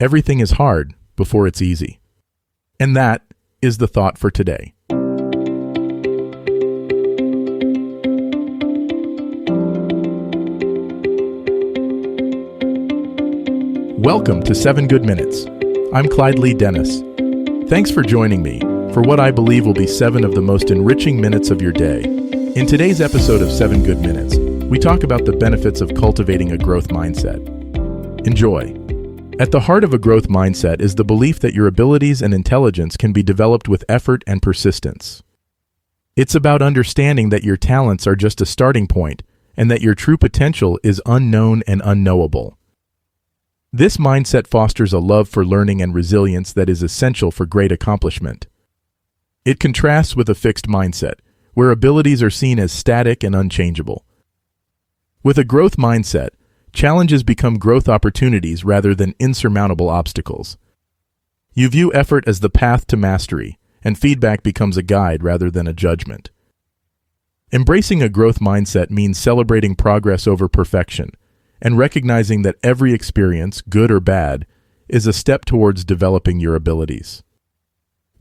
Everything is hard before it's easy. And that is the thought for today. Welcome to 7 Good Minutes. I'm Clyde Lee Dennis. Thanks for joining me for what I believe will be 7 of the most enriching minutes of your day. In today's episode of 7 Good Minutes, we talk about the benefits of cultivating a growth mindset. Enjoy. At the heart of a growth mindset is the belief that your abilities and intelligence can be developed with effort and persistence. It's about understanding that your talents are just a starting point and that your true potential is unknown and unknowable. This mindset fosters a love for learning and resilience that is essential for great accomplishment. It contrasts with a fixed mindset, where abilities are seen as static and unchangeable. With a growth mindset, challenges become growth opportunities rather than insurmountable obstacles. You view effort as the path to mastery, and feedback becomes a guide rather than a judgment. Embracing a growth mindset means celebrating progress over perfection, and recognizing that every experience, good or bad, is a step towards developing your abilities.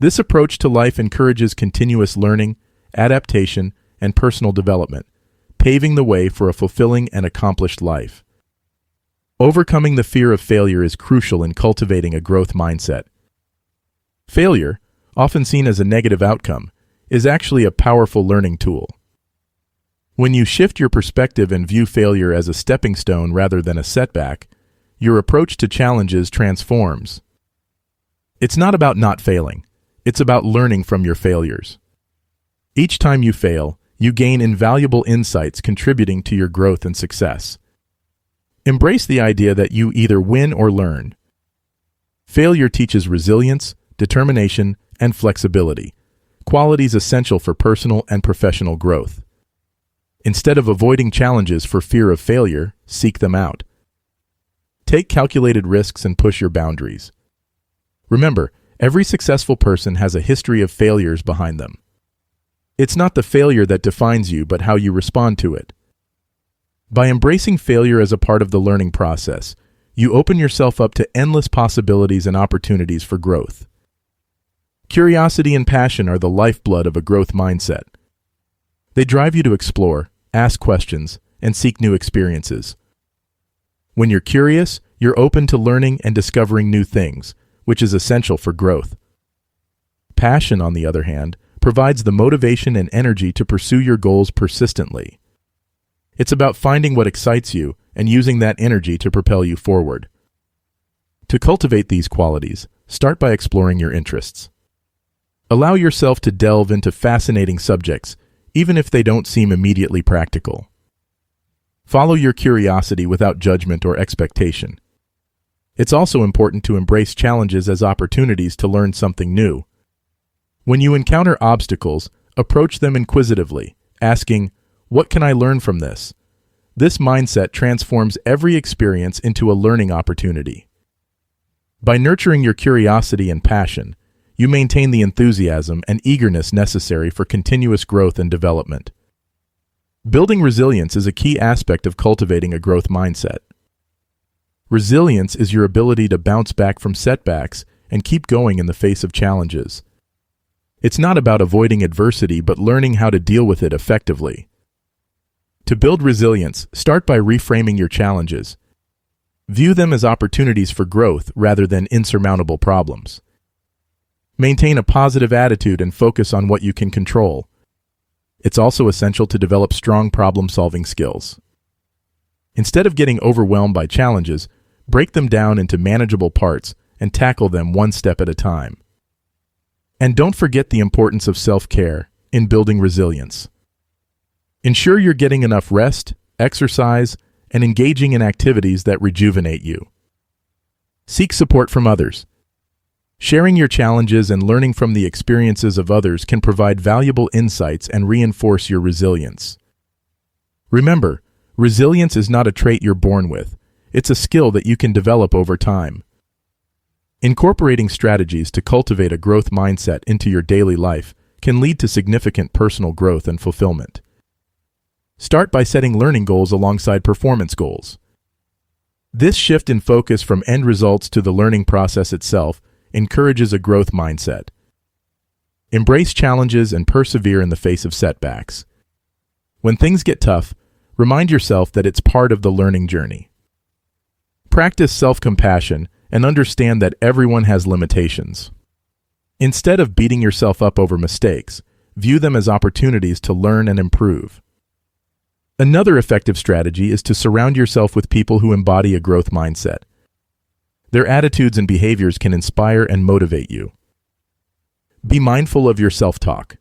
This approach to life encourages continuous learning, adaptation, and personal development, paving the way for a fulfilling and accomplished life. Overcoming the fear of failure is crucial in cultivating a growth mindset. Failure, often seen as a negative outcome, is actually a powerful learning tool. When you shift your perspective and view failure as a stepping stone rather than a setback, your approach to challenges transforms. It's not about not failing. It's about learning from your failures. Each time you fail, you gain invaluable insights contributing to your growth and success. Embrace the idea that you either win or learn. Failure teaches resilience, determination, and flexibility, qualities essential for personal and professional growth. Instead of avoiding challenges for fear of failure, seek them out. Take calculated risks and push your boundaries. Remember, every successful person has a history of failures behind them. It's not the failure that defines you, but how you respond to it. By embracing failure as a part of the learning process, you open yourself up to endless possibilities and opportunities for growth. Curiosity and passion are the lifeblood of a growth mindset. They drive you to explore, ask questions, and seek new experiences. When you're curious, you're open to learning and discovering new things, which is essential for growth. Passion, on the other hand, provides the motivation and energy to pursue your goals persistently. It's about finding what excites you and using that energy to propel you forward. To cultivate these qualities, start by exploring your interests. Allow yourself to delve into fascinating subjects, even if they don't seem immediately practical. Follow your curiosity without judgment or expectation. It's also important to embrace challenges as opportunities to learn something new. When you encounter obstacles, approach them inquisitively, asking, "What can I learn from this?" This mindset transforms every experience into a learning opportunity. By nurturing your curiosity and passion, you maintain the enthusiasm and eagerness necessary for continuous growth and development. Building resilience is a key aspect of cultivating a growth mindset. Resilience is your ability to bounce back from setbacks and keep going in the face of challenges. It's not about avoiding adversity, but learning how to deal with it effectively. To build resilience, start by reframing your challenges. View them as opportunities for growth rather than insurmountable problems. Maintain a positive attitude and focus on what you can control. It's also essential to develop strong problem-solving skills. Instead of getting overwhelmed by challenges, break them down into manageable parts and tackle them one step at a time. And don't forget the importance of self-care in building resilience. Ensure you're getting enough rest, exercise, and engaging in activities that rejuvenate you. Seek support from others. Sharing your challenges and learning from the experiences of others can provide valuable insights and reinforce your resilience. Remember, resilience is not a trait you're born with. It's a skill that you can develop over time. Incorporating strategies to cultivate a growth mindset into your daily life can lead to significant personal growth and fulfillment. Start by setting learning goals alongside performance goals. This shift in focus from end results to the learning process itself encourages a growth mindset. Embrace challenges and persevere in the face of setbacks. When things get tough, remind yourself that it's part of the learning journey. Practice self-compassion and understand that everyone has limitations. Instead of beating yourself up over mistakes, view them as opportunities to learn and improve. Another effective strategy is to surround yourself with people who embody a growth mindset. Their attitudes and behaviors can inspire and motivate you. Be mindful of your self-talk.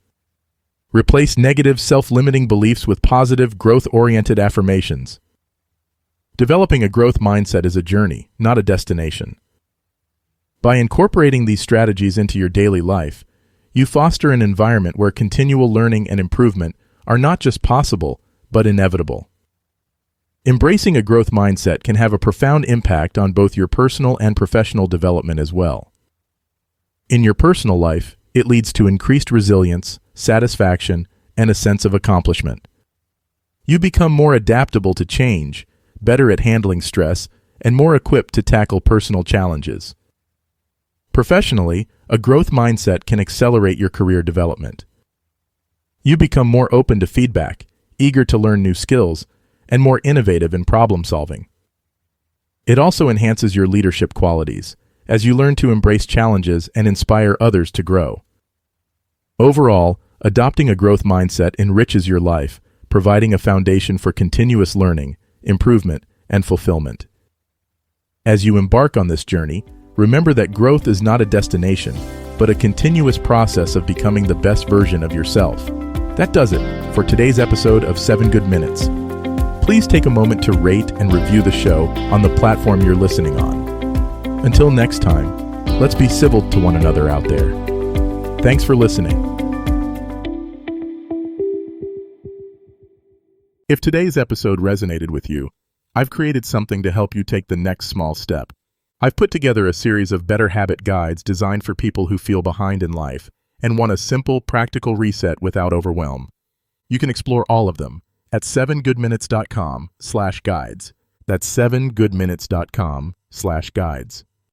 Replace negative, self-limiting beliefs with positive, growth-oriented affirmations. Developing a growth mindset is a journey, not a destination. By incorporating these strategies into your daily life, you foster an environment where continual learning and improvement are not just possible, but inevitable. Embracing a growth mindset can have a profound impact on both your personal and professional development as well. In your personal life, it leads to increased resilience, satisfaction, and a sense of accomplishment. You become more adaptable to change, better at handling stress, and more equipped to tackle personal challenges. Professionally, a growth mindset can accelerate your career development. You become more open to feedback, eager to learn new skills, and more innovative in problem solving. It also enhances your leadership qualities, as you learn to embrace challenges and inspire others to grow. Overall, adopting a growth mindset enriches your life, providing a foundation for continuous learning, improvement, and fulfillment. As you embark on this journey, remember that growth is not a destination, but a continuous process of becoming the best version of yourself. That does it for today's episode of 7 Good Minutes. Please take a moment to rate and review the show on the platform you're listening on. Until next time, let's be civil to one another out there. Thanks for listening. If today's episode resonated with you, I've created something to help you take the next small step. I've put together a series of better habit guides designed for people who feel behind in life and want a simple, practical reset without overwhelm. You can explore all of them at 7goodminutes.com/guides. That's 7goodminutes.com/guides.